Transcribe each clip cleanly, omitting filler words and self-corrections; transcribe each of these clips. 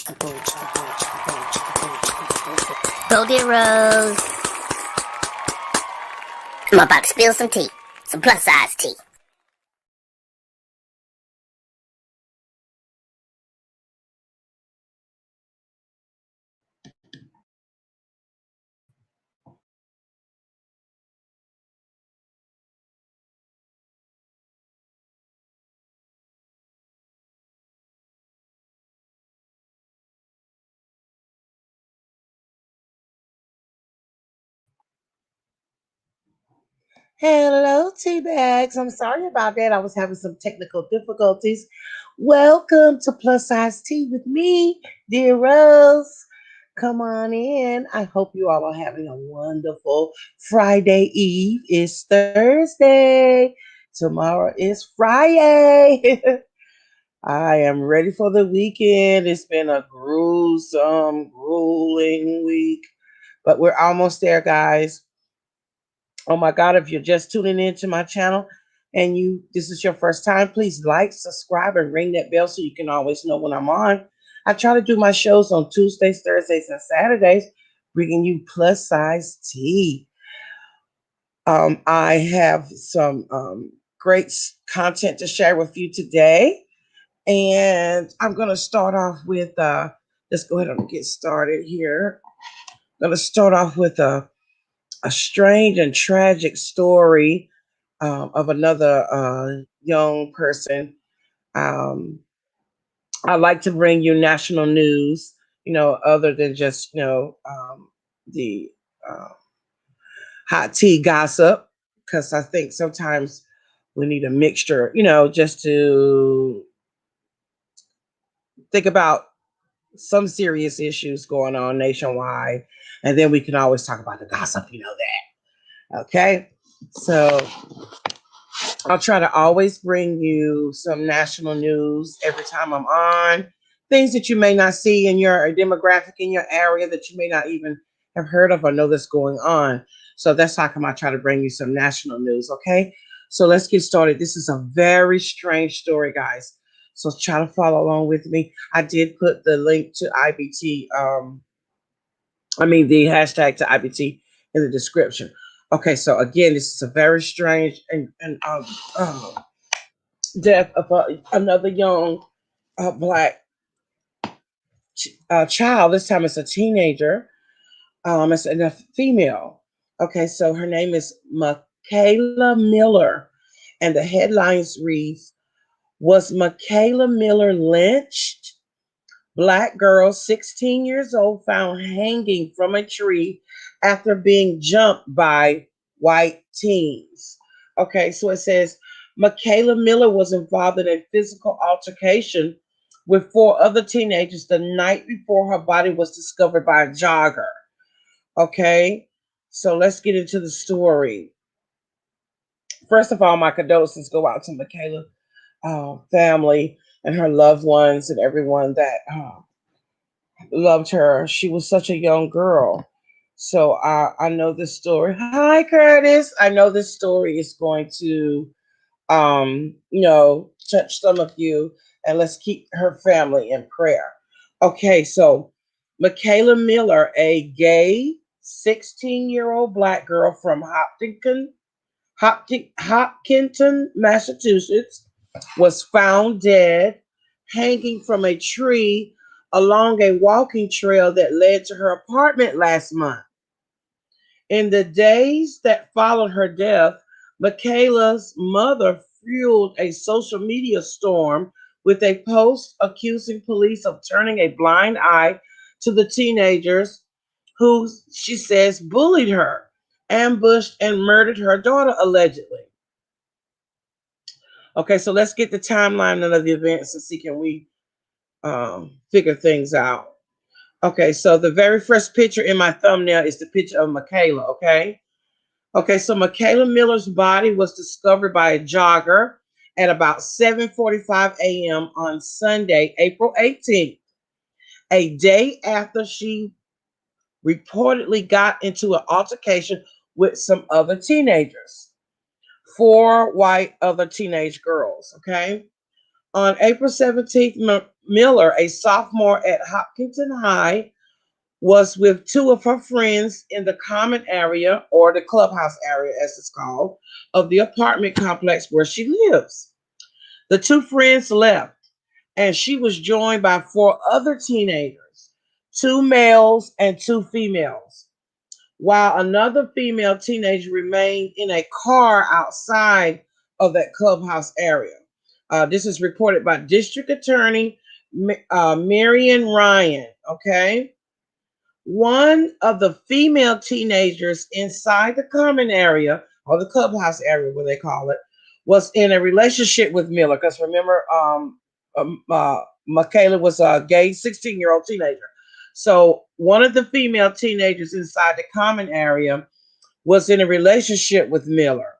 Go, dear Rose. I'm about to spill some tea. Some plus size tea. Hello, tea bags. I'm sorry about that. I was having some technical difficulties. Welcome to Plus Size Tea with me, dear Rose. Come on in. I hope you all are having a wonderful Friday Eve. It's Thursday. Tomorrow is Friday. I am ready for the weekend. It's been a gruesome, grueling week, but we're almost there, guys. Oh my God, if you're just tuning into my channel and this is your first time, please like, subscribe, and ring that bell so you can always know when I'm on. I try to do my shows on Tuesdays, Thursdays, and Saturdays, bringing you plus size tea. I have some great content to share with you today. And I'm going to start off with, let's go ahead and get started here. I'm going to start off with a strange and tragic story of another young person. I like to bring you national news, other than just, the uh, hot tea gossip, because I think sometimes we need a mixture, just to think about some serious issues going on nationwide. And then we can always talk about the gossip, that. Okay. So I'll try to always bring you some national news every time I'm on. Things that you may not see in your demographic in your area that you may not even have heard of or know that's going on. So that's how come I try to bring you some national news, okay? So let's get started. This is a very strange story, guys. So try to follow along with me. I did put the link to IBT, the hashtag to IBT in the description. Okay, so again, this is a very strange and death of another young black child. This time it's a teenager. It's a female. Okay, so her name is Mikayla Miller, and the headlines reads: Was Mikayla Miller lynched? Black girl, 16 years old, found hanging from a tree after being jumped by white teens. Okay, so it says Mikayla Miller was involved in a physical altercation with 4 other teenagers the night before her body was discovered by a jogger. Okay, so let's get into the story. First of all, my condolences go out to Mikayla family and her loved ones and everyone that loved her. She was such a young girl. So I know this story. Hi, Curtis. I know this story is going to, touch some of you, and let's keep her family in prayer. Okay, so Mikayla Miller, a gay 16-year-old black girl from Hopkinton, Massachusetts, was found dead, hanging from a tree along a walking trail that led to her apartment last month. In the days that followed her death, Mikayla's mother fueled a social media storm with a post accusing police of turning a blind eye to the teenagers who, she says, bullied her, ambushed, and murdered her daughter allegedly. Okay, so let's get the timeline of the events and see can we figure things out. Okay, so the very first picture in my thumbnail is the picture of Mikayla, okay? Okay, so Mikayla Miller's body was discovered by a jogger at about 7:45 a.m. on Sunday, April 18th, a day after she reportedly got into an altercation with some other teenagers, 4 white other teenage girls, okay? On April 17th, Miller, a sophomore at Hopkinton High, was with two of her friends in the common area, or the clubhouse area as it's called, of the apartment complex where she lives. The two friends left, and she was joined by four other teenagers, two males and two females, while another female teenager remained in a car outside of that clubhouse area. This is reported by District Attorney Marion Ryan. Okay. One of the female teenagers inside the common area, or the clubhouse area, where they call it, was in a relationship with Miller. Because remember, Mikayla was a gay 16-year-old teenager. So one of the female teenagers inside the common area was in a relationship with Miller.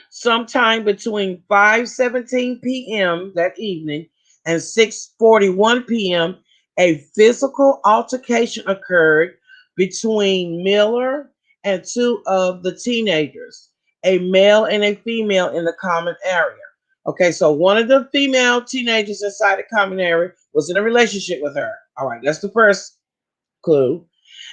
Sometime between 5:17 p.m. that evening and 6:41 p.m., a physical altercation occurred between Miller and two of the teenagers, a male and a female, in the common area. Okay, so one of the female teenagers inside the common area was in a relationship with her. All right, that's the first clue.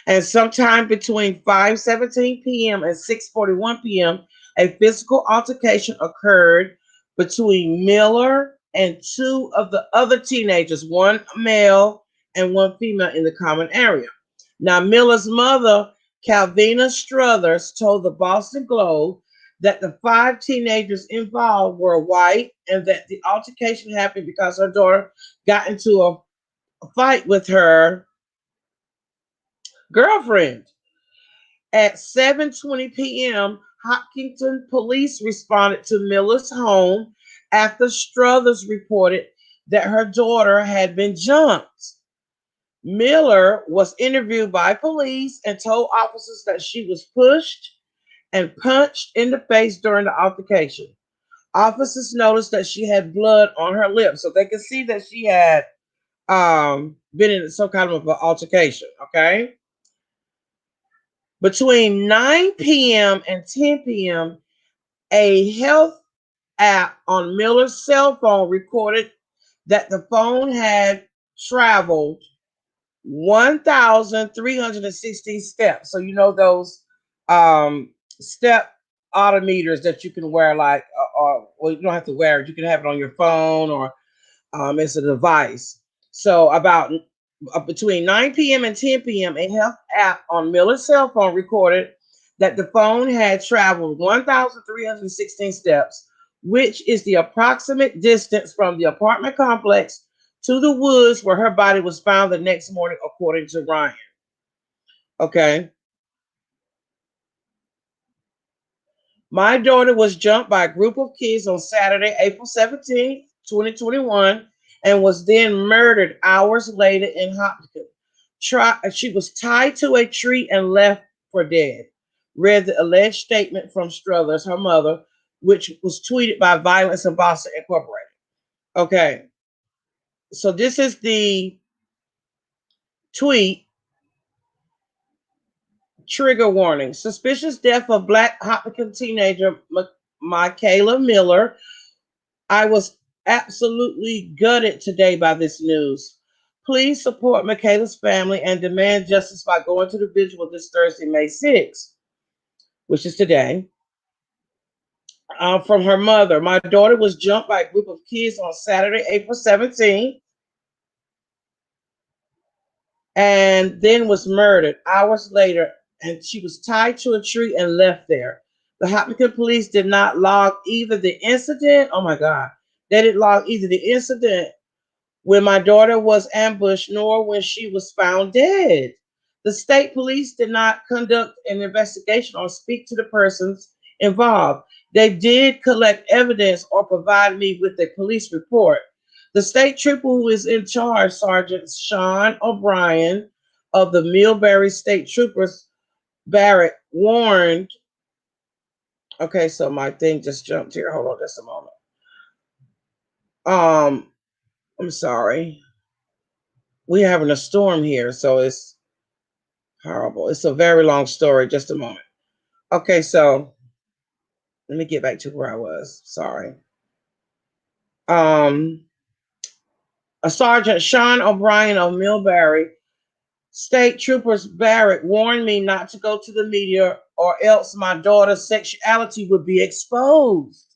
And sometime between 5:17 p.m. and 6:41 p.m., a physical altercation occurred between Miller and two of the other teenagers, one male and one female, in the common area. Now, Miller's mother, Calvina Struthers, told the Boston Globe that the five teenagers involved were white and that the altercation happened because her daughter got into a fight with her girlfriend. At 7:20 p.m., Hopkinton police responded to Miller's home after Struthers reported that her daughter had been jumped. Miller was interviewed by police and told officers that she was pushed and punched in the face during the altercation. Officers noticed that she had blood on her lips, so they could see that she had been in some kind of an altercation. Okay. Between 9 p.m. and 10 p.m., a health app on Miller's cell phone recorded that the phone had traveled 1,316 steps. So, you know, those step odometers that you can wear, like, or well, you don't have to wear it. You can have it on your phone, or it's a device. So, about between 9 p.m. and 10 p.m., a health app on Miller's cell phone recorded that the phone had traveled 1,316 steps, which is the approximate distance from the apartment complex to the woods where her body was found the next morning, according to Ryan. Okay. My daughter was jumped by a group of kids on Saturday, April 17th, 2021, and was then murdered hours later in Hopkins. She was tied to a tree and left for dead, read the alleged statement from Struthers, her mother, which was tweeted by Violence in Boston Incorporated. Okay, so this is the tweet. Trigger warning: suspicious death of Black Hopkins teenager Mikayla Miller. I was absolutely gutted today by this news. Please support Mikayla's family and demand justice by going to the vigil this Thursday, May 6th, which is today. From her mother, my daughter was jumped by a group of kids on Saturday, April 17th, and then was murdered hours later, and she was tied to a tree and left there. The Hopkins police did not log either the incident, oh my God, they didn't log either the incident when my daughter was ambushed, nor when she was found dead. The state police did not conduct an investigation or speak to the persons involved. They did collect evidence or provide me with a police report. The state trooper who is in charge, Sergeant Sean O'Brien of the Millbury State Troopers Barrack, warned. Okay, so my thing just jumped here. Hold on just a moment. I'm sorry. We're having a storm here, so it's horrible. It's a very long story. Just a moment. Okay, so let me get back to where I was. Sorry. A Sergeant Sean O'Brien of Millbury, State Troopers Barrett warned me not to go to the media or else my daughter's sexuality would be exposed.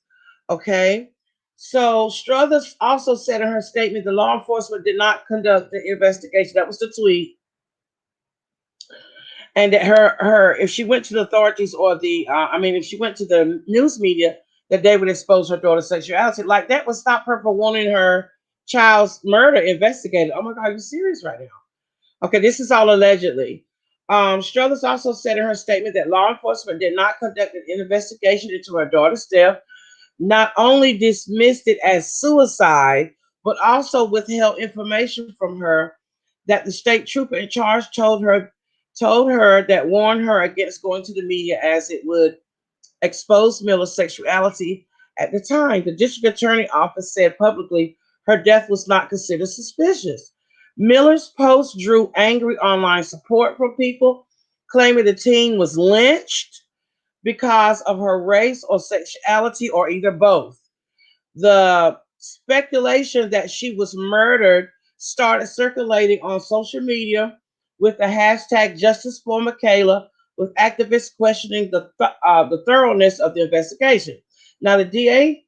Okay. So Struthers also said in her statement the law enforcement did not conduct the investigation. That was the tweet. And that her if she went to the authorities or if she went to the news media, that they would expose her daughter's sexuality. Like that would stop her from wanting her child's murder investigated. Oh my God, are you serious right now? Okay, this is all allegedly. Struthers also said in her statement that law enforcement did not conduct an investigation into her daughter's death, not only dismissed it as suicide, but also withheld information from her that the state trooper in charge told her that warned her against going to the media as it would expose Miller's sexuality at the time. The district attorney office said publicly her death was not considered suspicious. Miller's post drew angry online support from people claiming the teen was lynched because of her race or sexuality or either both. The speculation that she was murdered started circulating on social media with the hashtag Justice for Mikayla, with activists questioning the thoroughness of the investigation. Now, the DA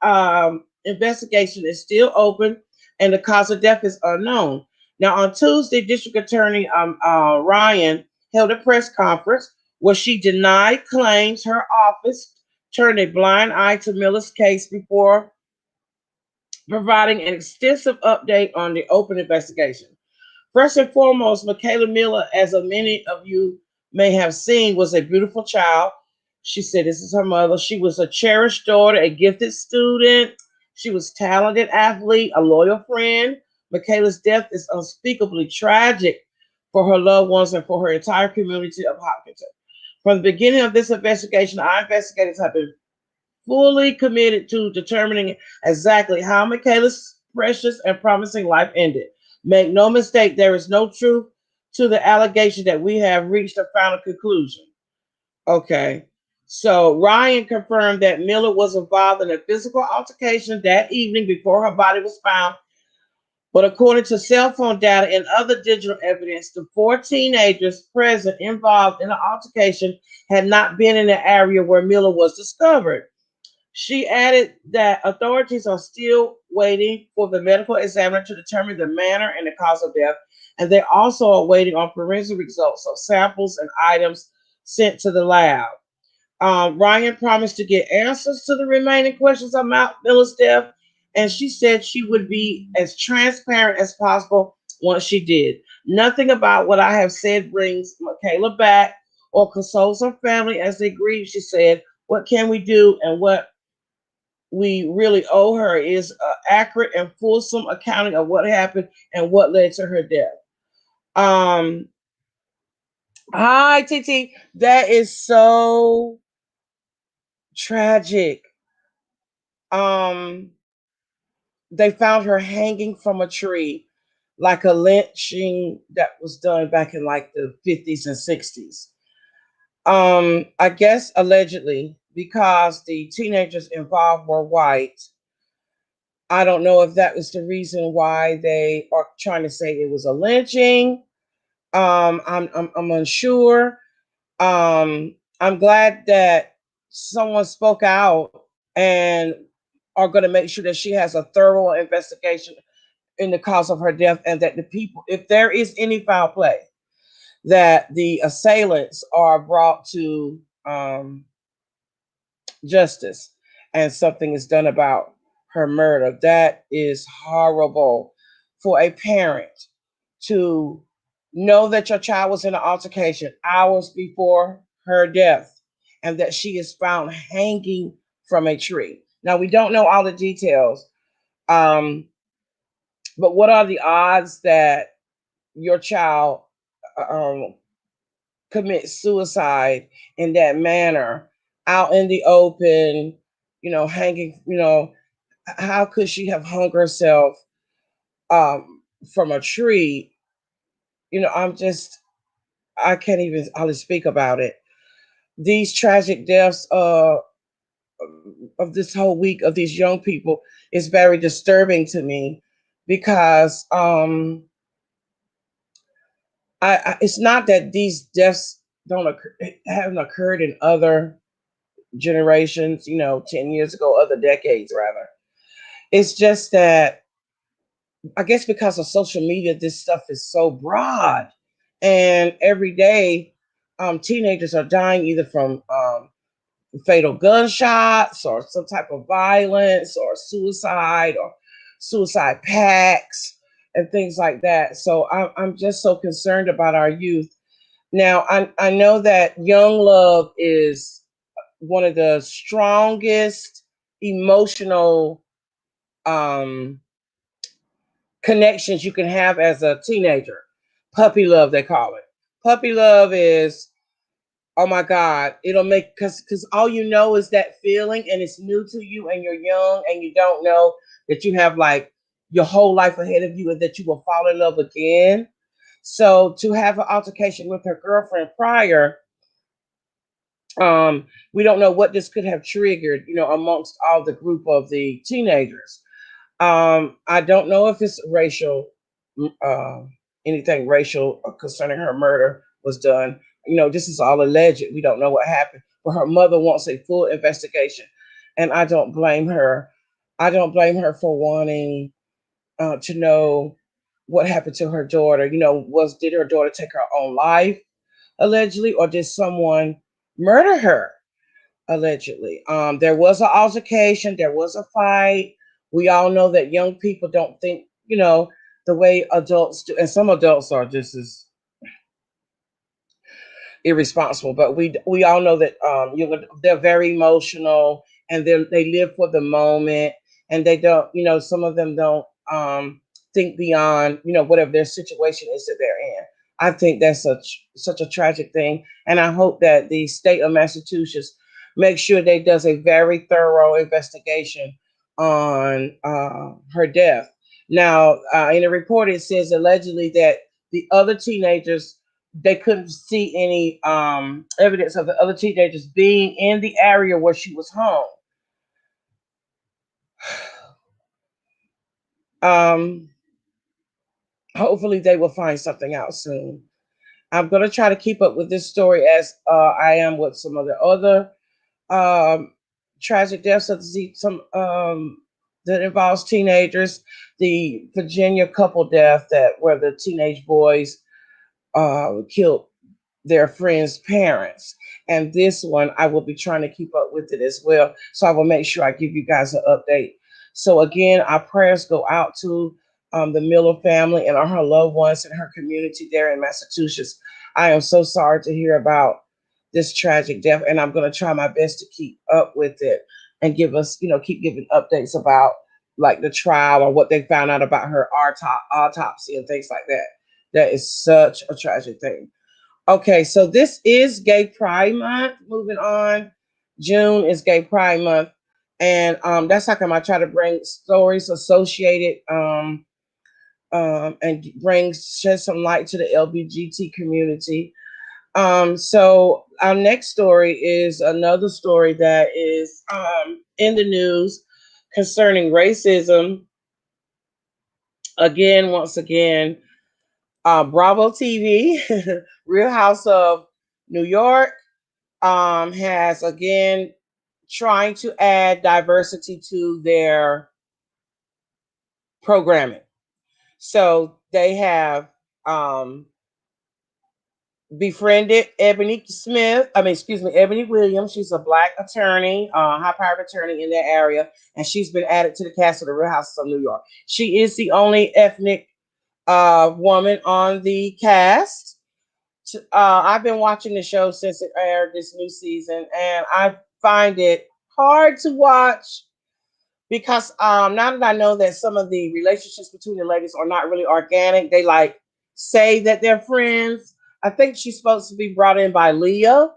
investigation is still open and the cause of death is unknown. Now, on Tuesday, District Attorney Ryan held a press conference where she denied claims her office turned a blind eye to Miller's case before providing an extensive update on the open investigation. First and foremost, Mikayla Miller, as many of you may have seen, was a beautiful child. She said this is her mother. She was a cherished daughter, a gifted student. She was a talented athlete, a loyal friend. Mikayla's death is unspeakably tragic for her loved ones and for her entire community of Hopkinton. From the beginning of this investigation, our investigators have been fully committed to determining exactly how Mikayla's precious and promising life ended. Make no mistake, there is no truth to the allegation that we have reached a final conclusion. Okay. So Ryan confirmed that Miller was involved in a physical altercation that evening before her body was found. But according to cell phone data and other digital evidence, the four teenagers present involved in the altercation had not been in the area where Miller was discovered. She added that authorities are still waiting for the medical examiner to determine the manner and the cause of death, and they also are waiting on forensic results of samples and items sent to the lab. Ryan promised to get answers to the remaining questions about Miller's death, and she said she would be as transparent as possible once she did. Nothing about what I have said brings Mikayla back or consoles her family as they grieve, she said. What can we do, and what we really owe her is an accurate and fulsome accounting of what happened and what led to her death. Um, Hi, Titi. That is so tragic. Um, they found her hanging from a tree, like a lynching that was done back in like the 50s and 60s. I guess allegedly because the teenagers involved were white. I don't know if that was the reason why they are trying to say it was a lynching. I'm unsure. I'm glad that someone spoke out and are going to make sure that she has a thorough investigation in the cause of her death, and that the people, if there is any foul play, that the assailants are brought to justice and something is done about her murder. That is horrible for a parent to know that your child was in an altercation hours before her death and that she is found hanging from a tree. Now, we don't know all the details, but what are the odds that your child um, commit suicide in that manner out in the open, hanging, how could she have hung herself from a tree? I can't even hardly speak about it. These tragic deaths of this whole week of these young people is very disturbing to me. because it's not that these deaths don't occur, haven't occurred in other generations, 10 years ago, other decades rather. It's just that I guess because of social media, this stuff is so broad, and every day, teenagers are dying either from fatal gunshots or some type of violence or suicide pacts and things like that. So I'm just so concerned about our youth. Now, I know that young love is one of the strongest emotional um, connections you can have as a teenager. Puppy love, they call it. Puppy love is, oh my God, it'll make, because all you know is that feeling, and it's new to you, and you're young, and you don't know that you have like your whole life ahead of you, and that you will fall in love again. So to have an altercation with her girlfriend prior, we don't know what this could have triggered, amongst all the group of the teenagers. I don't know if it's racial, uh, anything racial concerning her murder was done. This is all alleged. We don't know what happened. But her mother wants a full investigation, and I don't blame her. I don't blame her for wanting to know what happened to her daughter. Did her daughter take her own life allegedly, or did someone murder her? Allegedly. There was an altercation, there was a fight. We all know that young people don't think, the way adults do, and some adults are just as irresponsible. But we all know that they're very emotional, and they live for the moment, and they don't, some of them don't think beyond, whatever their situation is that they're in. I think that's such a tragic thing, and I hope that the state of Massachusetts makes sure they does a very thorough investigation on her death. Now, in the report, it says allegedly that the other teenagers, they couldn't see any evidence of the other teenagers being in the area where she was home. Um, Hopefully, they will find something out soon. I'm going to try to keep up with this story as I am with some of the other um, tragic deaths of some that involves teenagers. The Virginia couple death, that where the teenage boys killed their friends' parents. And this one, I will be trying to keep up with it as well. So I will make sure I give you guys an update. So again, our prayers go out to the Miller family and her loved ones and her community there in Massachusetts. I am so sorry to hear about this tragic death, and I'm going to try my best to keep up with it and give us, keep giving updates about like the trial or what they found out about her autopsy and things like that. That is such a tragic thing. Okay, so this is Gay Pride Month. Moving on, June is Gay Pride Month, and that's how come I try to bring stories associated and shed some light to the LGBT community. So our next story is another story that is in the news concerning racism. Again, once again, Bravo TV, Real House of New York, has again trying to add diversity to their programming. So they have befriended Ebony Williams. She's a black attorney, high-powered attorney in that area, and she's been added to the cast of the Real Houses of New York. She is the only ethnic woman on the cast. I've been watching the show since it aired this new season, and I find it hard to watch because now that I know that some of the relationships between the ladies are not really organic, they like say that they're friends. I think she's supposed to be brought in by Leah.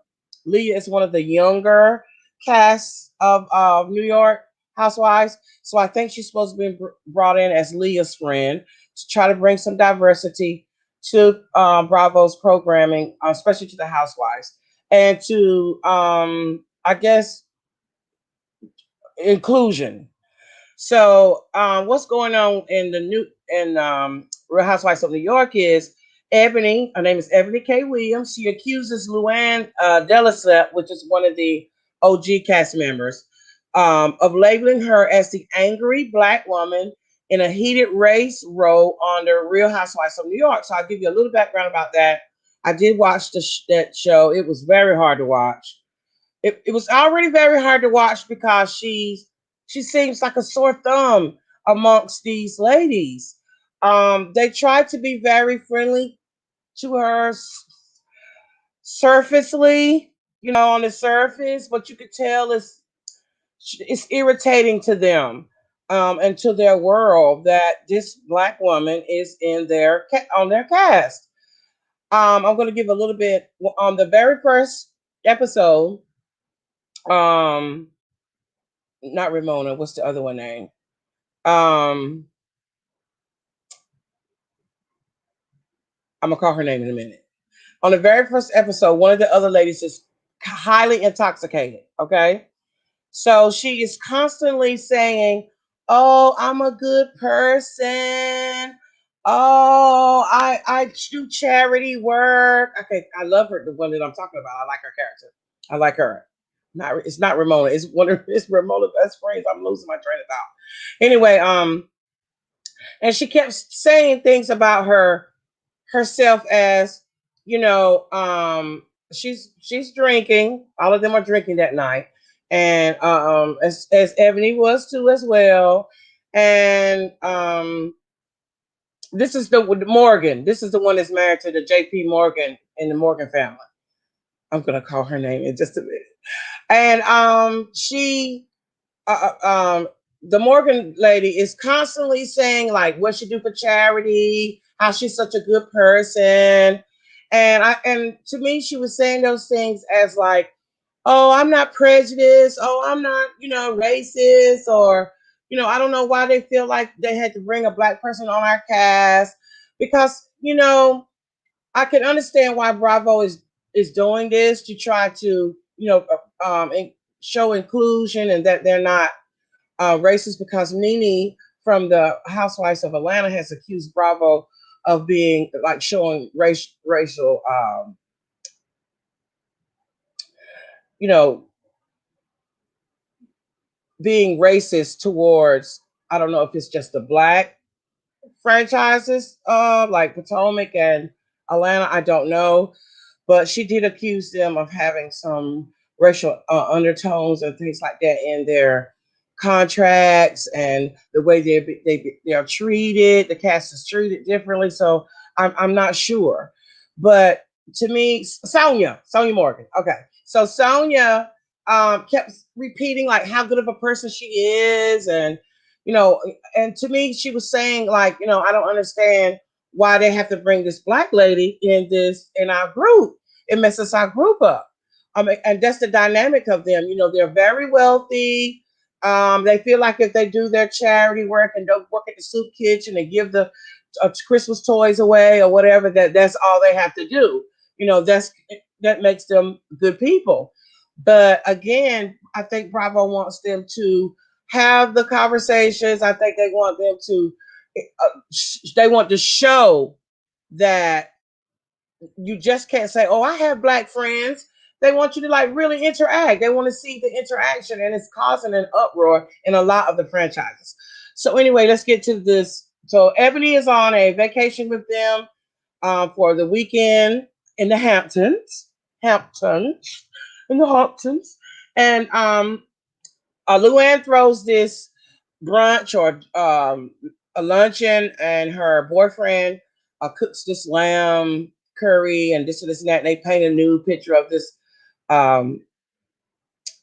Leah is one of the younger casts of New York Housewives, so I think she's supposed to be brought in as Leah's friend to try to bring some diversity to Bravo's programming, especially to the Housewives, and to I guess inclusion. So, what's going on in the new? Real Housewives of New York is Ebony. Her name is Ebony K. Williams. She accuses LUANN Delisette, which is one of the OG cast members, of labeling her as the angry black woman in a heated race role on the Real Housewives of New York. So I'll give you a little background about that. I did watch that show. It was very hard to watch. It was already very hard to watch because she seems like a sore thumb amongst these ladies. They tried to be very friendly to her surfacely, on the surface, but you could tell it's irritating to them, and to their world that this black woman is in on their cast. I'm going to give a little bit on the very first episode. Um, Not Ramona. What's the other one name? I'm gonna call her name in a minute. On the very first episode, one of the other ladies is highly intoxicated. Okay, so she is constantly saying, "Oh, I'm a good person. Oh, I do charity work." Okay, I love her. The one that I'm talking about. I like her character. I like her. It's not Ramona. It's Ramona's best friends. I'm losing my train of thought. Anyway, and she kept saying things about herself as, she's drinking. All of them are drinking that night, and as Ebony was too as well. And this is the Morgan. This is the one that's married to the J.P. Morgan in the Morgan family. I'm gonna call her name in just a minute. And uh, uh, um, the Morgan lady is constantly saying like what she do for charity, how she's such a good person, and to me she was saying those things as like, oh, I'm not prejudiced, oh, I'm not racist, or I don't know why they feel like they had to bring a black person on our cast because I can understand why Bravo is doing this to try to show inclusion and that they're not racist because Nene from the Housewives of Atlanta has accused Bravo of being like showing racial, you know, being racist towards, I don't know if it's just the black franchises, like Potomac and Atlanta, I don't know, but she did accuse them of having some racial undertones and things like that in their contracts and the way they are treated. The cast is treated differently, so I'm not sure. But to me, Sonia Morgan. Okay, so Sonia kept repeating like how good of a person she is, and you know, and to me, she was saying like, I don't understand why they have to bring this black lady in our group. It messes our group up. And that's the dynamic of them. They're very wealthy. They feel like if they do their charity work and don't work at the soup kitchen and give the Christmas toys away or whatever, that's all they have to do. That makes them good people. But again, I think Bravo wants them to have the conversations. I think they want them to, they want to show that you just can't say, "Oh, I have black friends." They want you to like really interact. They want to see the interaction, and it's causing an uproar in a lot of the franchises. So anyway, let's get to this. So Ebony is on a vacation with them for the weekend in the Hamptons, in the Hamptons, and LUANN throws this brunch or a luncheon, and her boyfriend cooks this lamb curry and this and this and that. And they paint a nude picture of um,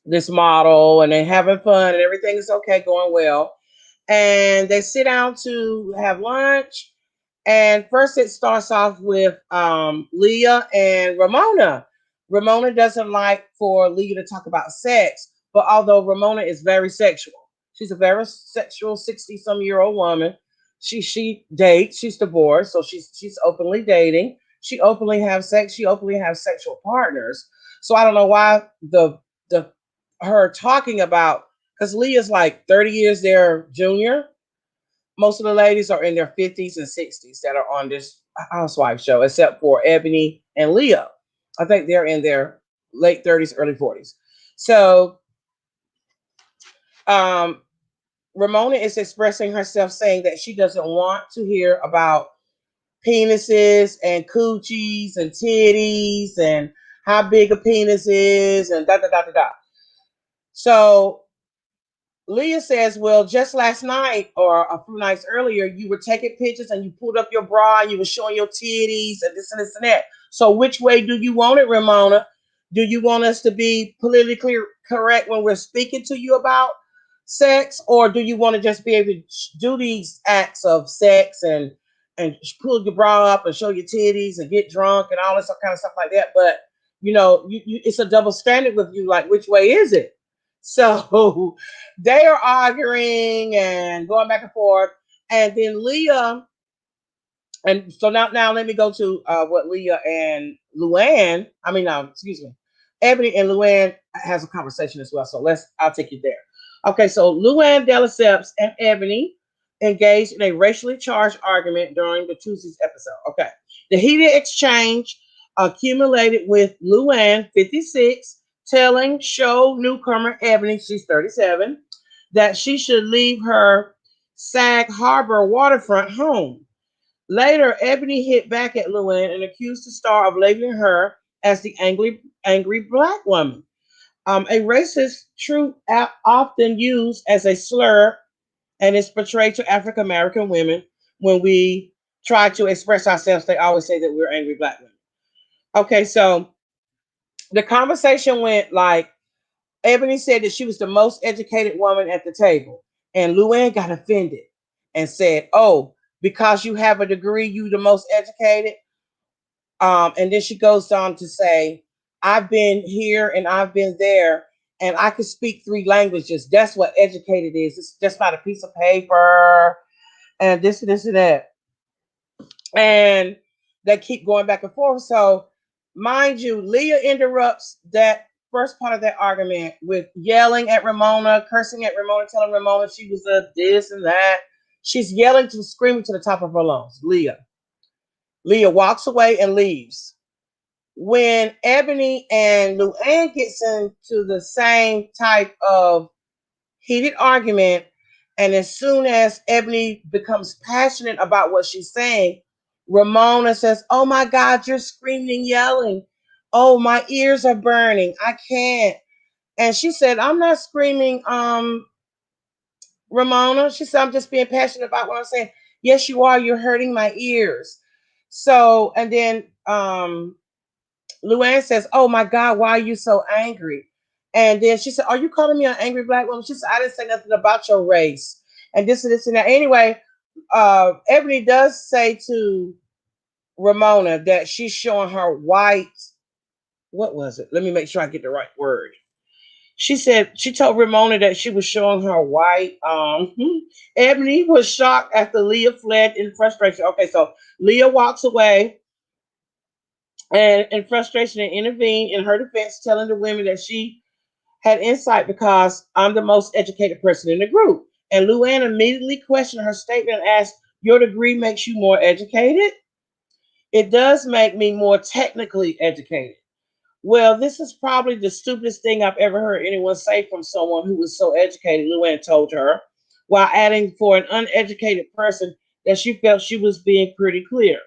this model, and they're having fun, and everything is okay, going well. And they sit down to have lunch. And first, it starts off with Leah and Ramona. Ramona doesn't like for Leah to talk about sex, but although Ramona is very sexual, she's a very sexual 60-some-year-old woman. She dates. She's divorced, so she's openly dating. She openly has sex. She openly has sexual partners. So I don't know why the her talking about, because Leah's like 30 years their junior, most of the ladies are in their 50s and 60s that are on this Housewives show, except for Ebony and Leah. I think they're in their late 30s, early 40s. So um, Ramona is expressing herself, saying that she doesn't want to hear about penises and coochies and titties and how big a penis is and da da da da da. So Leah says, well, just last night or a few nights earlier, you were taking pictures and you pulled up your bra and you were showing your titties and this and this and that. So which way do you want it, Ramona? Do you want us to be politically correct when we're speaking to you about sex, or do you want to just be able to do these acts of sex and pull your bra up and show your titties and get drunk and all this kind of stuff like that? But it's a double standard with you. Like, which way is it? So they are arguing and going back and forth. And then Leah, and so now let me go to what Leah and LUANN, excuse me, Ebony and LUANN has a conversation as well. So I'll take you there. Okay, so LUANN de Lesseps and Ebony engaged in a racially charged argument during the Tuesday's episode. Okay, the heated exchange accumulated with LUANN, 56, telling show newcomer Ebony, she's 37, that she should leave her Sag Harbor waterfront home. Later, Ebony hit back at LUANN and accused the star of labeling her as the angry black woman, a racist trope often used as a slur and is portrayed to African American women when we try to express ourselves. They always say that we're angry black women. Okay, so the conversation went like Ebony said that she was the most educated woman at the table, and LUANN got offended and said, "Oh, because you have a degree, you the most educated." And then she goes on to say, I've been here and I've been there, and I can speak three languages. That's what educated is. It's just not a piece of paper and this and this and that. And they keep going back and forth. So, mind you, Leah interrupts that first part of that argument with yelling at Ramona, cursing at Ramona, telling Ramona she was a this and that. She's yelling to screaming to the top of her lungs. Leah walks away and leaves. When Ebony and LUANN gets into the same type of heated argument, and as soon as Ebony becomes passionate about what she's saying, Ramona says, "Oh my God, you're screaming and yelling. Oh, my ears are burning. I can't." And she said, "I'm not screaming, Ramona." She said, "I'm just being passionate about what I'm saying." "Yes, you are. You're hurting my ears." So, and then LUANN says, "Oh my God, why are you so angry?" And then she said, "Are you calling me an angry black woman?" She said, "I didn't say nothing about your race." And this and that. Anyway, Ebony does say to Ramona that she's showing her white. What was it? Let me make sure I get the right word. She told Ramona that she was showing her white. Ebony was shocked after Leah fled in frustration. Okay, so Leah walks away and in frustration and intervened in her defense, telling the women that she had insight because I'm the most educated person in the group. And LUANN immediately questioned her statement and asked, "Your degree makes you more educated?" "It does make me more technically educated." "Well, this is probably the stupidest thing I've ever heard anyone say from someone who was so educated," LUANN told her, while adding for an uneducated person that she felt she was being pretty clear.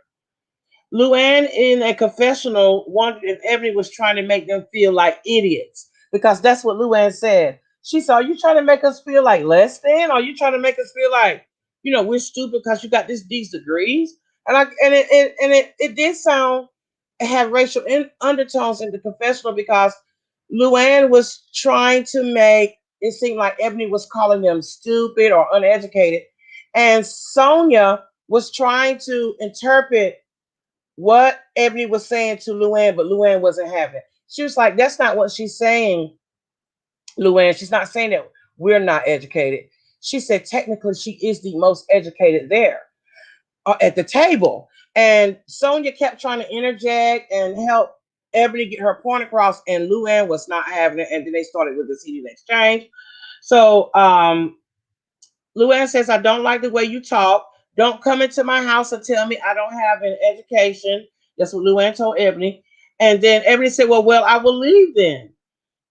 LUANN, in a confessional, wondered if Ebony was trying to make them feel like idiots, because that's what LUANN said. She said, "Are you trying to make us feel like less than? Are you trying to make us feel like, we're stupid because you got these degrees?" And it did sound, it had racial undertones in the confessional, because LUANN was trying to make it seem like Ebony was calling them stupid or uneducated, and Sonia was trying to interpret what Ebony was saying to LUANN, but LUANN wasn't having it. She was like, "That's not what she's saying, LUANN. She's not saying that we're not educated." She said, "Technically, she is the most educated there at the table." And Sonia kept trying to interject and help Ebony get her point across, and LUANN was not having it. And then they started with this heated exchange. So LUANN says, I don't like the way you talk. Don't come into my house and tell me I don't have an education. That's what LUANN told Ebony. And then Ebony said, well, I will leave then.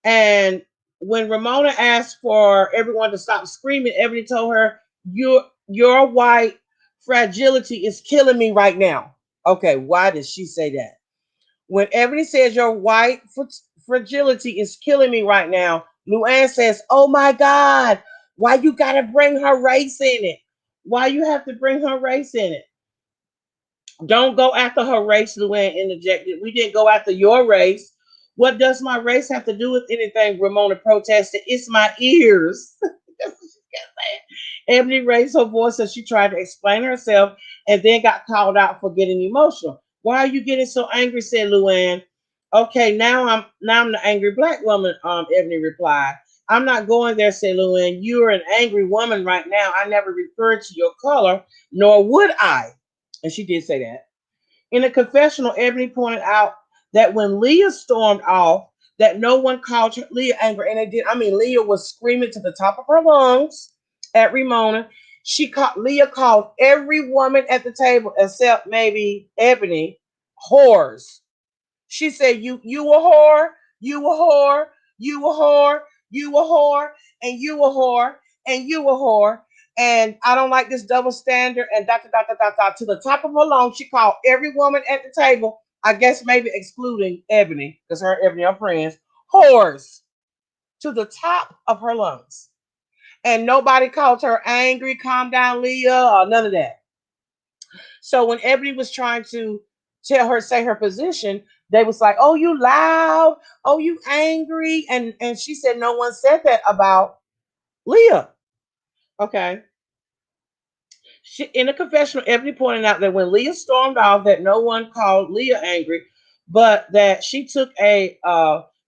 And when Ramona asked for everyone to stop screaming, Ebony told her, your white fragility is killing me right now. Okay, why did she say that? When Ebony says your white fragility is killing me right now, LUANN says, oh my God, why you gotta bring her race in it? Why you have to bring her race in it? Don't go after her race, LUANN interjected. We didn't go after your race. What does my race have to do with anything? Ramona protested. It's my ears. That's what she kept saying. Ebony raised her voice as she tried to explain herself and then got called out for getting emotional. Why are you getting so angry? Said LUANN. Okay, now I'm the angry black woman, Ebony replied. I'm not going there, said LUANN. You're an angry woman right now. I never referred to your color, nor would I. And she did say that. In a confessional, Ebony pointed out that when Leah stormed off, that no one called her Leah angry, and they did. I mean, Leah was screaming to the top of her lungs at Ramona. Leah called every woman at the table except maybe Ebony whores. She said, you a whore, you a whore, you a whore, you a whore, and you a whore, and you a whore. And I don't like this double standard and dot, dot, dot, dot, dot, dot. To the top of her lungs, she called every woman at the table, I guess maybe excluding Ebony, because her and Ebony are friends, whores to the top of her lungs. And nobody called her angry, calm down, Leah, or none of that. So when Ebony was trying to tell her, say her position, they was like, oh, you loud, oh, you angry. And she said no one said that about Leah. Okay. In a confessional, Ebony pointed out that when Leah stormed off, that no one called Leah angry, but that she took a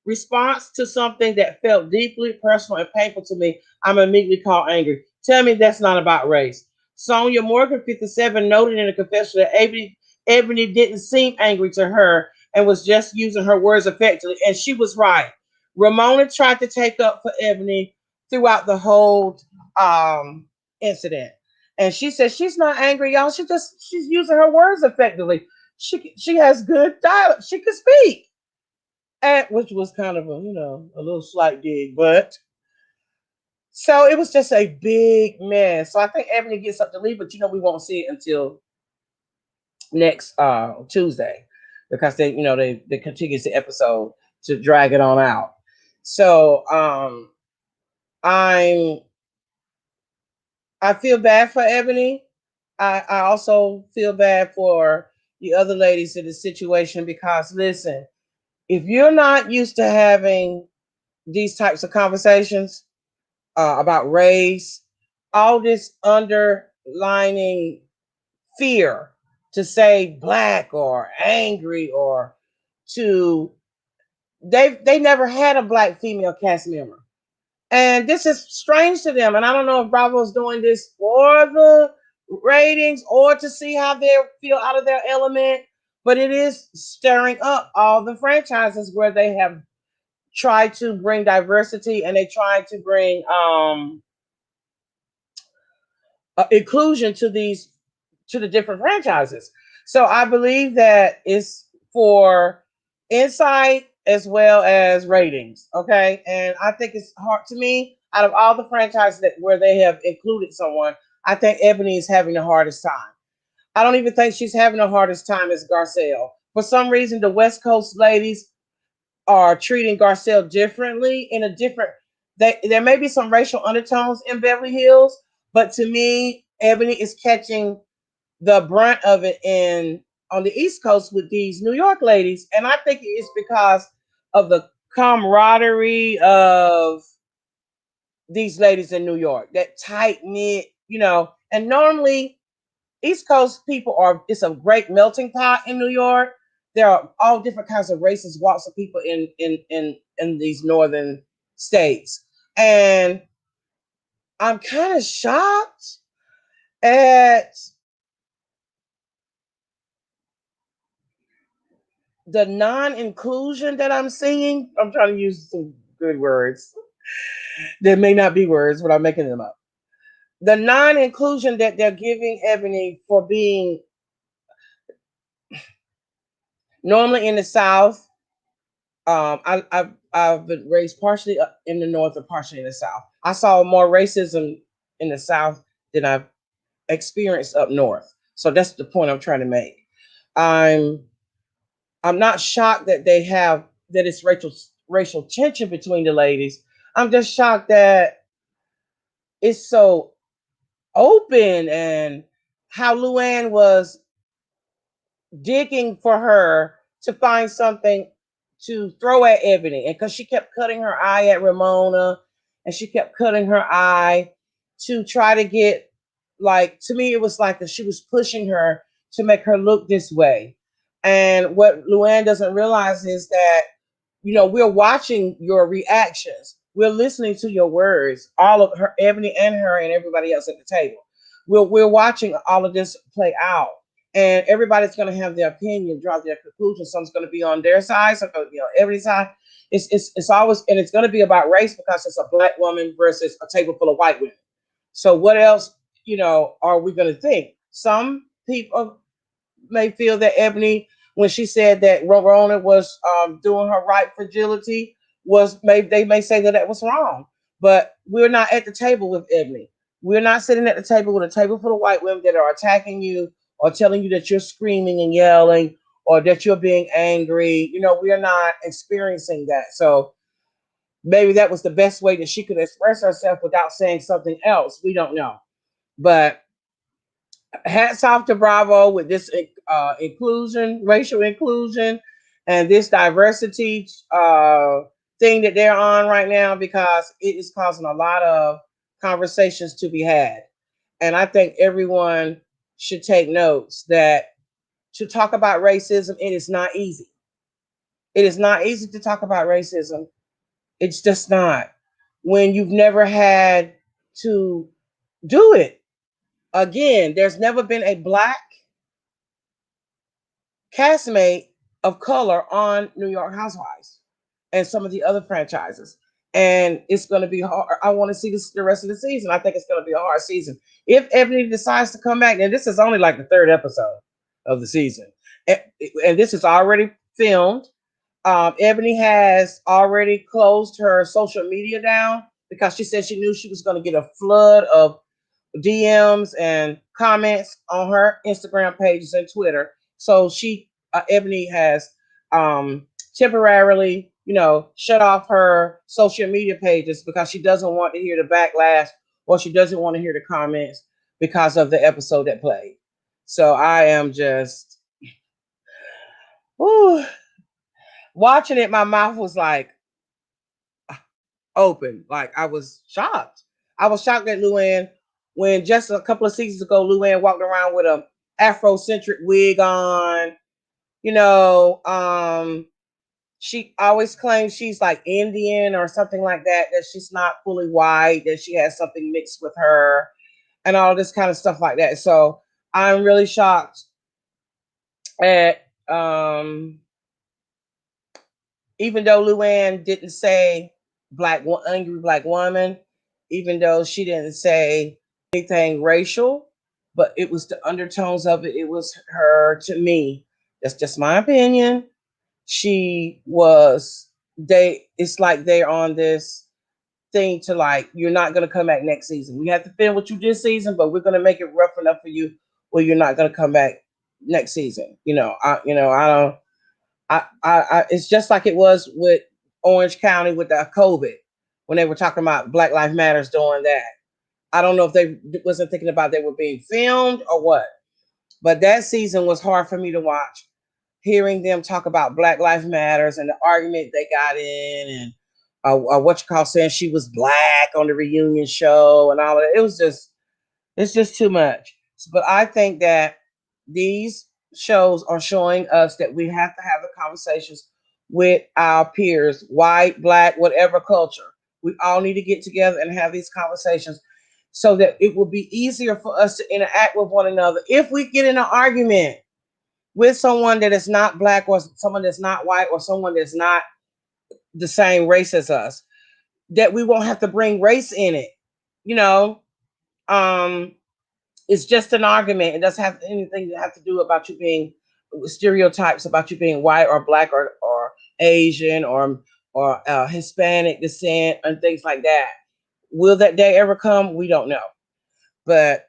response to something that felt deeply personal and painful to me. I'm immediately called angry. Tell me that's not about race. Sonia Morgan, 57, noted in a confession that Ebony didn't seem angry to her and was just using her words effectively, and she was right. Ramona tried to take up for Ebony throughout the whole incident. And she says she's not angry, y'all. She's using her words effectively. She has good dialect. She can speak, and which was kind of a little slight dig, but so it was just a big mess. So I think Ebony gets up to leave, but we won't see it until next Tuesday because they continue the episode to drag it on out. So I'm I feel bad for Ebony. I also feel bad for the other ladies in the situation because listen, if you're not used to having these types of conversations about race, all this underlining fear to say black or angry or to they never had a black female cast member. And this is strange to them. And I don't know if Bravo is doing this for the ratings or to see how they feel out of their element, but it is stirring up all the franchises where they have tried to bring diversity and they tried to bring inclusion to the different franchises. So I believe that it's for insight as well as ratings. Okay. And I think it's hard to me out of all the franchises where they have included someone, I think Ebony is having the hardest time. I don't even think she's having the hardest time as Garcelle. For some reason, the West Coast ladies are treating Garcelle differently in a different there may be some racial undertones in Beverly Hills, but to me, Ebony is catching the brunt of it in on the East Coast with these New York ladies, and I think it's because of the camaraderie of these ladies in New York, that tight knit, and normally East Coast people it's a great melting pot in New York. There are all different kinds of races, walks of people in these northern states, and I'm kind of shocked at the non-inclusion that I'm seeing. I'm trying to use some good words. There may not be words, but I'm making them up. the non-inclusion that they're giving Ebony for being normally in the South. I've been raised partially in the North and partially in the South. I saw more racism in the South than I've experienced up North. So that's the point I'm trying to make. I'm I'm not shocked that they have that it's racial tension between the ladies. I'm just shocked that it's so open and how LUANN was digging for her to find something to throw at Ebony. And because she kept cutting her eye at Ramona and she kept cutting her eye to try to get, like, to me, it was like that she was pushing her to make her look this way. And what LUANN doesn't realize is that, we're watching your reactions. We're listening to your words, all of her, Ebony and her and everybody else at the table. We're watching all of this play out, and everybody's going to have their opinion, draw their conclusions. Some's going to be on their side, some going to be on every side. It's always, and it's going to be about race because it's a black woman versus a table full of white women. So what else, are we going to think? Some people may feel that Ebony, when she said that Rhony was doing her right fragility, they may say that that was wrong. But we're not at the table with Ebony. We're not sitting at the table with a table full of white women that are attacking you or telling you that you're screaming and yelling or that you're being angry. We are not experiencing that. So maybe that was the best way that she could express herself without saying something else. We don't know. But hats off to Bravo with this inclusion, racial inclusion, and this diversity thing that they're on right now, because it is causing a lot of conversations to be had. And I think everyone should take notes that to talk about racism, it is not easy. It is not easy to talk about racism. It's just not. When you've never had to do it. Again, there's never been a black castmate of color on New York Housewives and some of the other franchises. And it's going to be hard. I want to see this the rest of the season. I think it's going to be a hard season. If Ebony decides to come back, and this is only like the third episode of the season, and this is already filmed. Ebony has already closed her social media down because she said she knew she was going to get a flood of DMs and comments on her Instagram pages and Twitter. So Ebony has temporarily, shut off her social media pages because she doesn't want to hear the backlash or she doesn't want to hear the comments because of the episode that played. So I am just, whew, watching it. My mouth was like open. Like I was shocked. I was shocked at LUANN when just a couple of seasons ago, LUANN walked around with a Afrocentric wig on. You know, she always claims she's like Indian or something like that, that she's not fully white, that she has something mixed with her and all this kind of stuff like that. So I'm really shocked at even though LUANN didn't say angry black woman, even though she didn't say anything racial, but it was the undertones of it. It was her, to me. That's just my opinion. She was it's like they're on this thing to, like, you're not gonna come back next season. We have to film what you did season, but we're gonna make it rough enough for you where you're not gonna come back next season. I don't it's just like it was with Orange County with the COVID when they were talking about Black Lives Matters doing that. I don't know if they wasn't thinking about they were being filmed or what, but that season was hard for me to watch. Hearing them talk about Black Lives Matters and the argument they got in, and what you call saying she was black on the reunion show and all of that. It's just too much. But I think that these shows are showing us that we have to have the conversations with our peers, white, black, whatever culture. We all need to get together and have these conversations so that it will be easier for us to interact with one another. If we get in an argument with someone that is not black or someone that's not white or someone that's not the same race as us, that we won't have to bring race in it. You know, Um, it's just an argument. It doesn't have anything to have to do about you being stereotypes about you being white or black or Asian or Hispanic descent and things like that. Will that day ever come? We don't know. But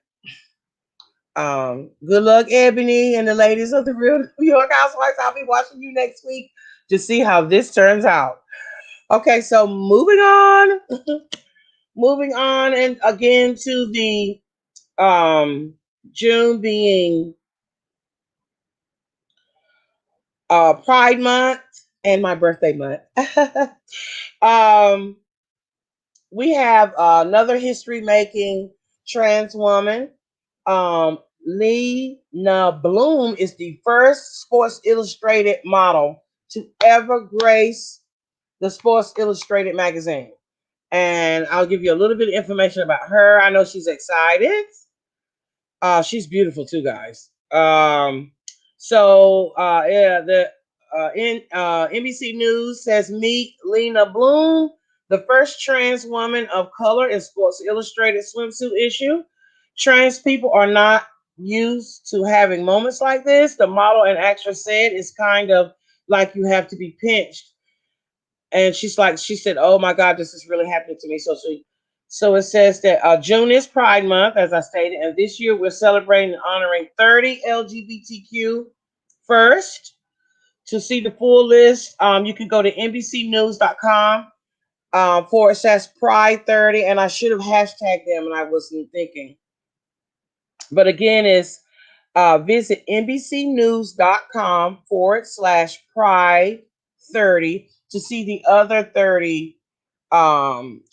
good luck, Ebony and the ladies of the Real New York Housewives. I'll be watching you next week to see how this turns out. Okay, so moving on, moving on, and again to the June being Pride Month and my birthday month. um, we have another history making trans woman. Um, Lena Bloom is the first Sports Illustrated model to ever grace the Sports Illustrated magazine. And I'll give you a little bit of information about her. I know she's excited. She's beautiful too, guys. Yeah, the NBC News says meet Lena Bloom, the first trans woman of color in Sports Illustrated swimsuit issue. Trans people are not used to having moments like this. The model and actress said it's kind of like you have to be pinched. And she said, "Oh my God, this is really happening to me." So it says that June is Pride Month, as I stated, and this year we're celebrating and honoring 30 LGBTQ first. To see the full list, you can go to NBCnews.com / Pride 30, and I should have hashtagged them, and I wasn't thinking. But again, it's visit NBCnews.com / Pride 30 to see the other 30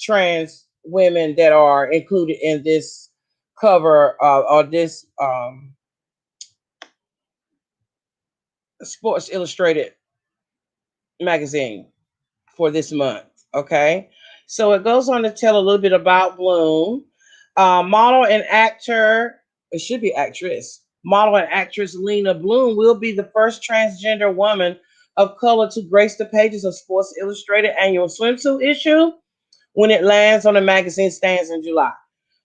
trans women that are included in this cover or this Sports Illustrated magazine for this month. Okay, so it goes on to tell a little bit about Bloom. Model and actor, it should be actress. Model and actress Lena Bloom will be the first transgender woman of color to grace the pages of Sports Illustrated annual swimsuit issue when it lands on the magazine stands in July.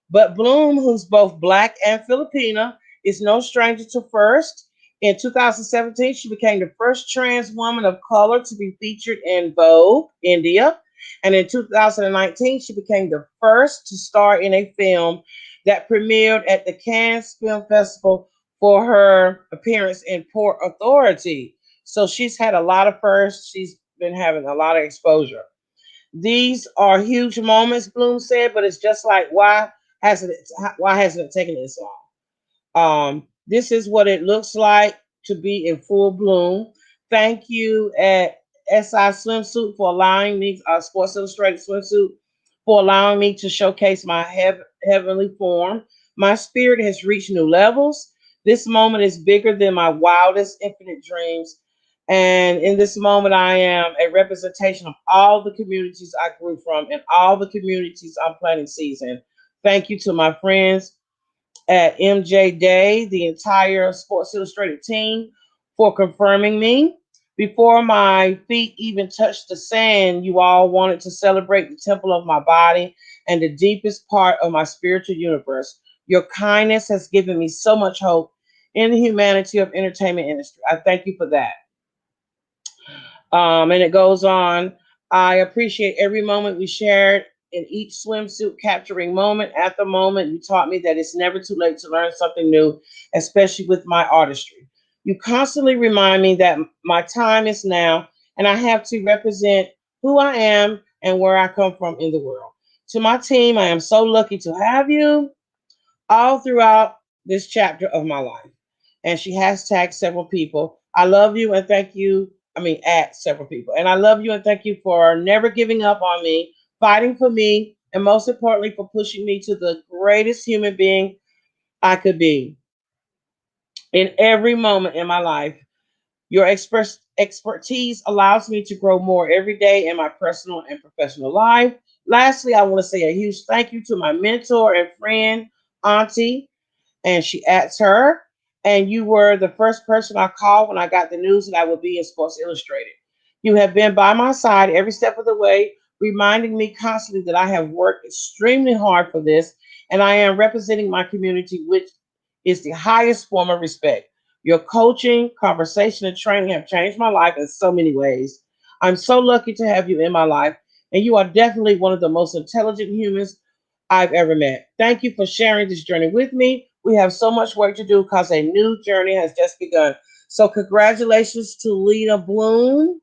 But Bloom, who's both black and Filipina, is no stranger to first. In 2017, she became the first trans woman of color to be featured in Vogue India. And in 2019, she became the first to star in a film that premiered at the Cannes Film Festival for her appearance in Port Authority. So she's had a lot of firsts. She's been having a lot of exposure. These are huge moments, Bloom said, but it's just like why hasn't it taken this long? This is what it looks like to be in full bloom. Thank you at SI Swimsuit for allowing me, Sports Illustrated Swimsuit, for allowing me to showcase my heavenly form. My spirit has reached new levels. This moment is bigger than my wildest infinite dreams. And in this moment, I am a representation of all the communities I grew from and all the communities I'm planting seeds in. Thank you to my friends at MJ Day, the entire Sports Illustrated team, for confirming me. Before my feet even touched the sand, you all wanted to celebrate the temple of my body and the deepest part of my spiritual universe. Your kindness has given me so much hope in the humanity of entertainment industry. I thank you for that. And it goes on. I appreciate every moment we shared in each swimsuit, capturing moment after moment. You taught me that it's never too late to learn something new, especially with my artistry. You constantly remind me that my time is now, and I have to represent who I am and where I come from in the world. To my team, I am so lucky to have you all throughout this chapter of my life. And she has tagged several people. I love you and thank you. I mean, at several people. And I love you and thank you for never giving up on me, fighting for me, and most importantly, for pushing me to the greatest human being I could be in every moment in my life. Your expertise allows me to grow more every day in my personal and professional life. Lastly, I want to say a huge thank you to my mentor and friend, Auntie, and she adds her. And you were the first person I called when I got the news that I would be in Sports Illustrated. You have been by my side every step of the way, reminding me constantly that I have worked extremely hard for this and I am representing my community, which is the highest form of respect. Your coaching, conversation, and training have changed my life in so many ways. I'm so lucky to have you in my life, and you are definitely one of the most intelligent humans I've ever met. Thank you for sharing this journey with me. We have so much work to do because a new journey has just begun. So, congratulations to Lena Bloom,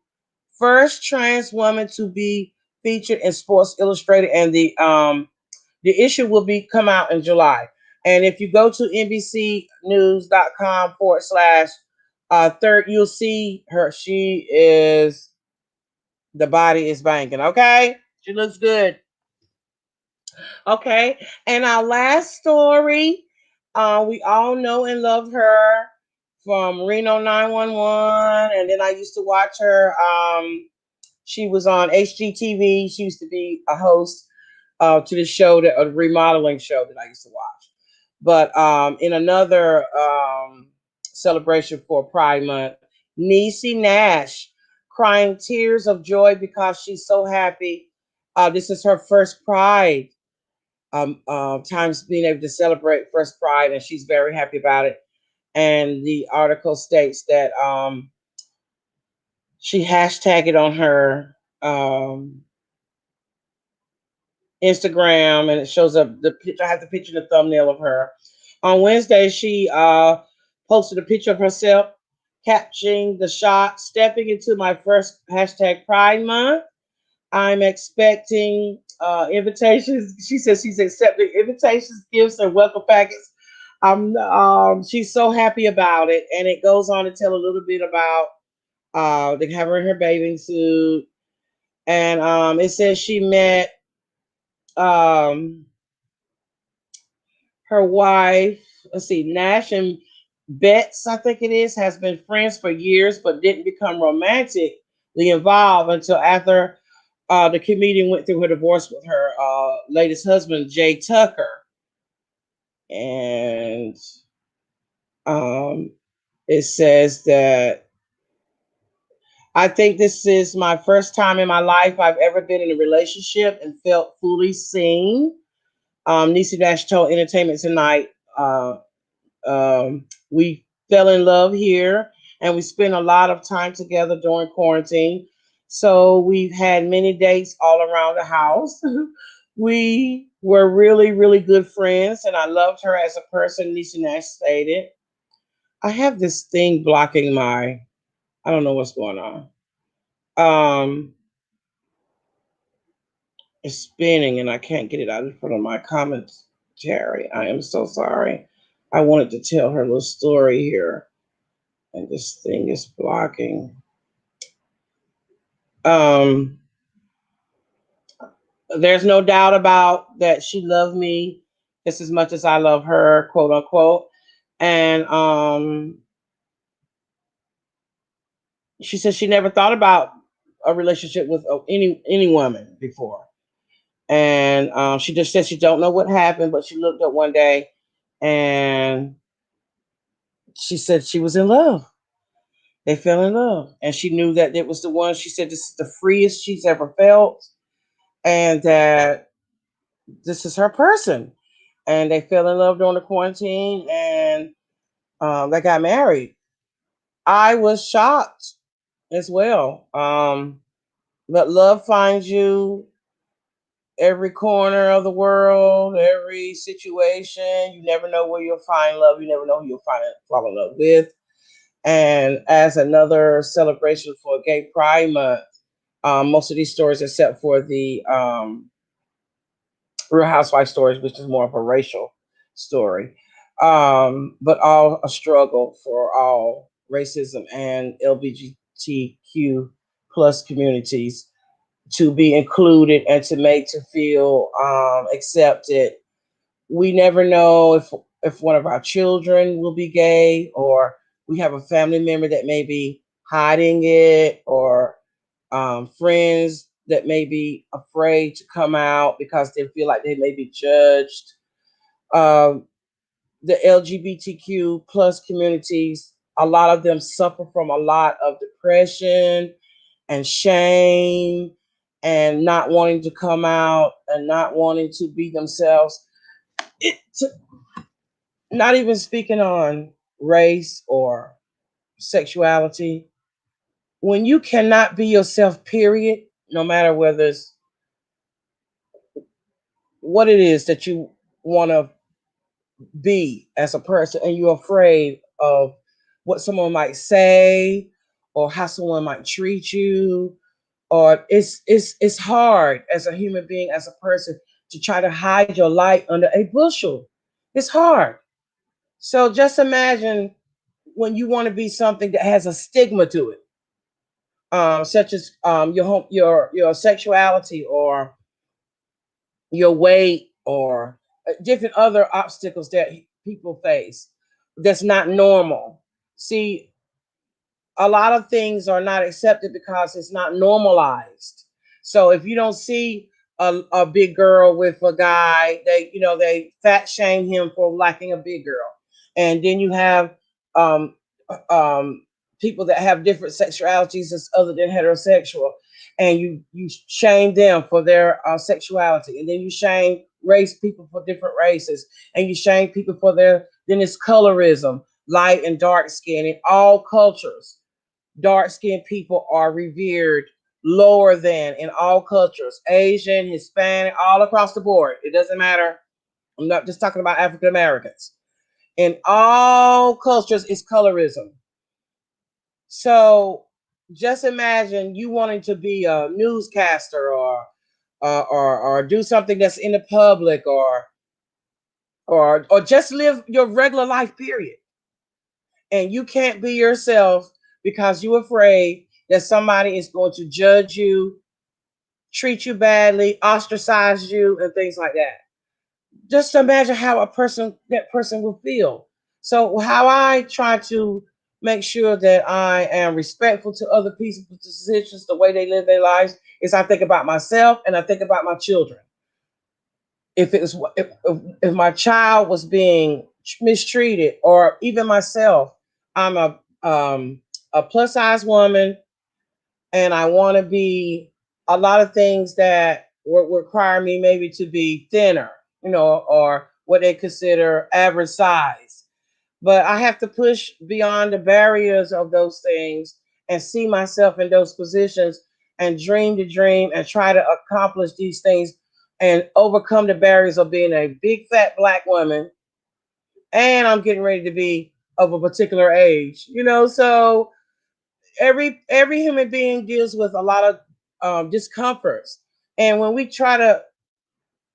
first trans woman to be featured in Sports Illustrated, and the issue will be come out in July. And if you go to NBCnews.com /, third, you'll see her. She is the body is banging. Okay, she looks good. Okay, and our last story, we all know and love her from Reno 911, and then I used to watch her. She was on HGTV. She used to be a host to the show, that a remodeling show that I used to watch. But in another celebration for Pride Month, Niecy Nash crying tears of joy because she's so happy. This is her first Pride times being able to celebrate first Pride, and she's very happy about it. And the article states that she hashtagged it on her Instagram, and it shows up the picture. I have the picture, the thumbnail of her. On Wednesday, she posted a picture of herself capturing the shot, stepping into my first hashtag Pride Month. I'm expecting invitations. She says she's accepting invitations, gifts, and welcome packets. She's so happy about it, and it goes on to tell a little bit about they have her in her bathing suit, and it says she met um, her wife. Let's see, Nash and Betts, I think it is, has been friends for years, but didn't become romantically involved until after the comedian went through her divorce with her latest husband, Jay Tucker. And um, it says that I think this is my first time in my life I've ever been in a relationship and felt fully seen. Niecy Nash told Entertainment Tonight, we fell in love here, and we spent a lot of time together during quarantine. So we've had many dates all around the house. We were really, really good friends, and I loved her as a person, Niecy Nash stated. I have this thing blocking my, I don't know what's going on. Um, it's spinning, and I can't get it out in front of my commentary. I am so sorry. I wanted to tell her little story here, and this thing is blocking. Um, there's no doubt about that she loved me just as much as I love her, quote unquote. And she said she never thought about a relationship with any woman before, and she just said she don't know what happened, but she looked up one day and she said she was in love. They fell in love, and she knew that it was the one. She said this is the freest she's ever felt, and that this is her person. And they fell in love during the quarantine, and they got married. I was shocked as well. But love finds you every corner of the world, every situation. You never know where you'll find love. You never know who you'll fall in love with. And as another celebration for Gay Pride Month, most of these stories, except for the Real Housewives stories, which is more of a racial story, but all a struggle for all racism and LGBTQ plus communities to be included and to make to feel accepted. We never know if one of our children will be gay, or we have a family member that may be hiding it, or friends that may be afraid to come out because they feel like they may be judged. Um, the LGBTQ plus communities, a lot of them suffer from a lot of depression and shame and not wanting to come out and not wanting to be themselves. Not even speaking on race or sexuality, when you cannot be yourself, period, no matter whether it's what it is that you want to be as a person, and you're afraid of what someone might say or how someone might treat you, or it's hard as a human being, as a person, to try to hide your light under a bushel. It's hard. So just imagine when you want to be something that has a stigma to it, such as your sexuality or your weight or different other obstacles that people face that's not normal. See, a lot of things are not accepted because it's not normalized. So if you don't see a big girl with a guy, they fat shame him for liking a big girl, and then you have um, people that have different sexualities as other than heterosexual, and you shame them for their sexuality, and then you shame race people for different races, and you shame people for their then it's colorism, light and dark skin in all cultures. Dark skinned people are revered lower than in all cultures, Asian, Hispanic, all across the board. It doesn't matter. I'm not just talking about African Americans. In all cultures, it's colorism. So just imagine you wanting to be a newscaster or do something that's in the public, or just live your regular life, period. And you can't be yourself because you're afraid that somebody is going to judge you, treat you badly, ostracize you, and things like that. Just imagine how that person will feel. So how I try to make sure that I am respectful to other people's decisions, the way they live their lives, is I think about myself and I think about my children. If my child was being mistreated, or even myself, I'm a plus size woman, and I want to be a lot of things that would require me maybe to be thinner, or what they consider average size. But I have to push beyond the barriers of those things and see myself in those positions and dream the dream and try to accomplish these things and overcome the barriers of being a big fat black woman. And I'm getting ready to be of a particular age. So every human being deals with a lot of discomforts. And when we try to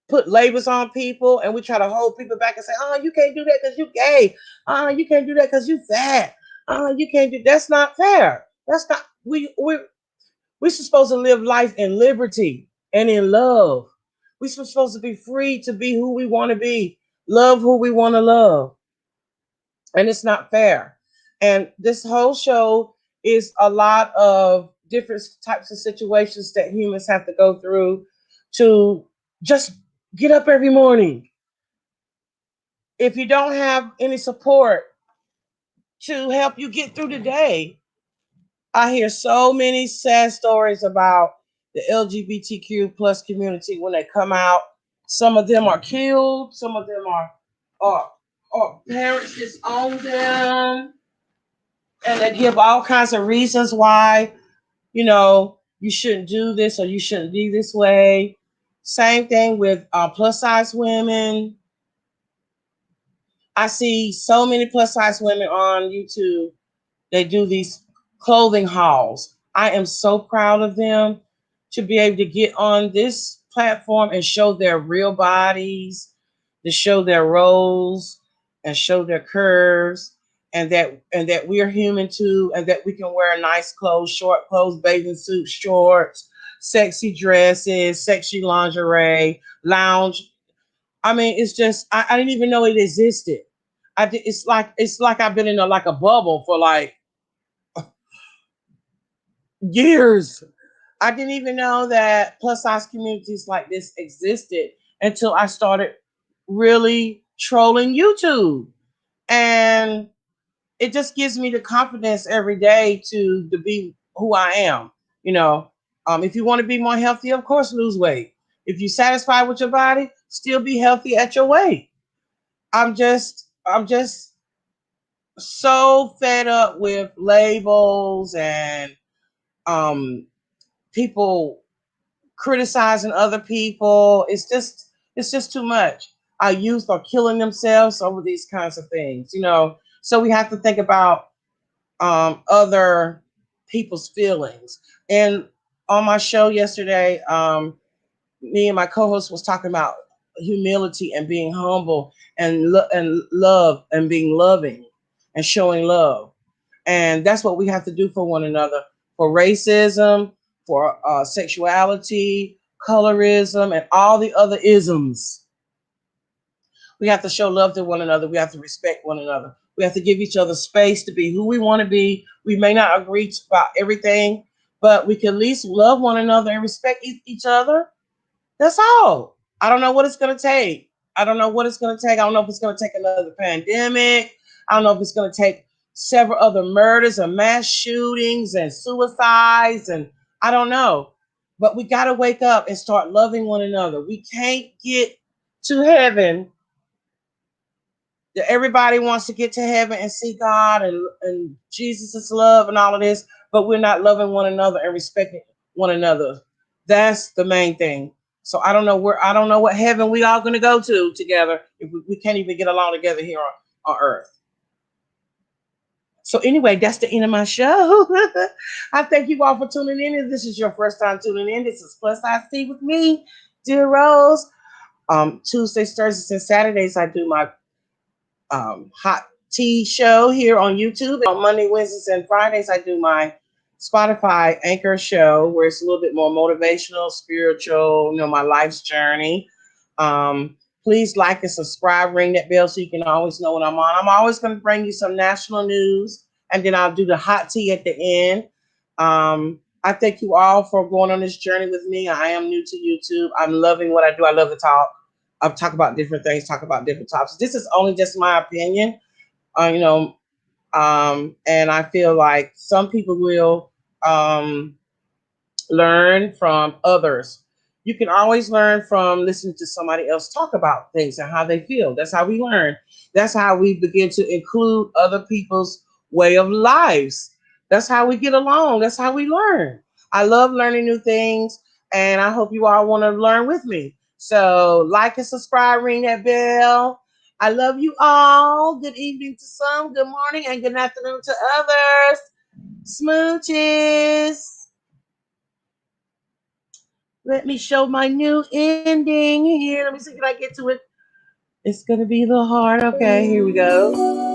put labels on people and we try to hold people back and say, oh, you can't do that because you gay. Oh, you can't do that because you fat. Oh, you can't do that's not fair. That's not we're supposed to live life in liberty and in love. We're supposed to be free to be who we want to be, love who we want to love. And it's not fair. And this whole show is a lot of different types of situations that humans have to go through to just get up every morning. If you don't have any support to help you get through the day, I hear so many sad stories about the LGBTQ plus community when they come out. Some of them are killed, some of them are parents disown them, and they give all kinds of reasons why, you shouldn't do this or you shouldn't be this way. Same thing with plus size women. I see so many plus size women on YouTube. They do these clothing hauls. I am so proud of them to be able to get on this platform and show their real bodies, to show their rolls and show their curves, and that we're human too, and that we can wear nice clothes, short clothes, bathing suits, shorts, sexy dresses, sexy lingerie, lounge. I mean, it's just I didn't even know it existed. It's like I've been in like a bubble for like years. I didn't even know that plus size communities like this existed until I started really trolling YouTube. And it just gives me the confidence every day to be who I am. If you want to be more healthy, of course, lose weight. If you're satisfied with your body, still be healthy at your weight. I'm just so fed up with labels and um people criticizing other people. It's just too much. Our youth are killing themselves over these kinds of things, So we have to think about other people's feelings. And on my show yesterday, me and my co-host was talking about humility and being humble and love and being loving and showing love. And that's what we have to do for one another, for racism, for sexuality, colorism, and all the other isms. We have to show love to one another. We have to respect one another. We have to give each other space to be who we want to be. We may not agree about everything, but we can at least love one another and respect each other. That's all. I don't know what it's going to take. I don't know what it's going to take. I don't know if it's going to take another pandemic. I don't know if it's going to take several other murders and mass shootings and suicides. And I don't know. But we got to wake up and start loving one another. We can't get to heaven. Everybody wants to get to heaven and see God and Jesus' love and all of this, but we're not loving one another and respecting one another. That's the main thing. So I don't know what heaven we all gonna go to together if we can't even get along together here on earth. So anyway, that's the end of my show. I thank you all for tuning in. If this is your first time tuning in, this is Plus Size Tea with me, Dear Rose. Tuesdays, Thursdays, and Saturdays I do my hot tea show here on YouTube. And on Monday, Wednesdays, and Fridays, I do my Spotify anchor show where it's a little bit more motivational, spiritual, my life's journey. Please like and subscribe, ring that bell so you can always know when I'm on. I'm always going to bring you some national news, and then I'll do the hot tea at the end. I thank you all for going on this journey with me. I am new to YouTube. I'm loving what I do. I love to talk. I'll talk about different things, talk about different topics. This is only just my opinion, uh, you know, and I feel like some people will um, learn from others. You can always learn from listening to somebody else talk about things and how they feel. That's how we learn. That's how we begin to include other people's way of lives. That's how we get along. That's how we learn. I love learning new things, and I hope you all want to learn with me. So, like and subscribe, ring that bell. I love you all. Good evening to some, good morning, and good afternoon to others. Smooches. Let me show my new ending here. Let me see, can I get to it? It's going to be a little hard. Okay, here we go.